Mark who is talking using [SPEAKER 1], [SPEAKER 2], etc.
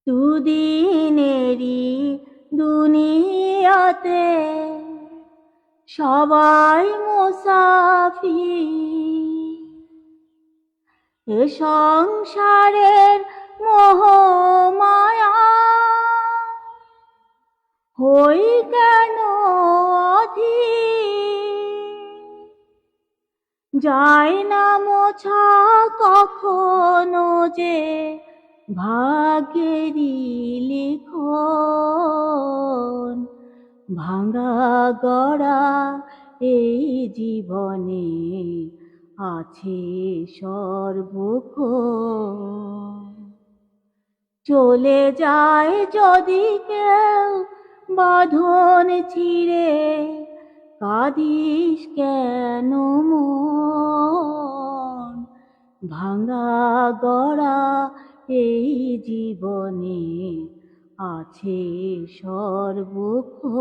[SPEAKER 1] দুদিনেরই দুনিয়াতে সবাই মুসাফির। এ সংসারের মোহমায়া হই কেন অধীর। যায় না মোছা কখনো যে ভাগ্যেরই লিখন। ভাঙা গড়া এই জীবনে আছে সর্বক্ষণ। চলে যায় যদি কেউ বাঁধন ছিঁড়ে, কাঁদিস কেন মন। ভাঙা গড়া এই জীবনে আছে সর্বক্ষণ।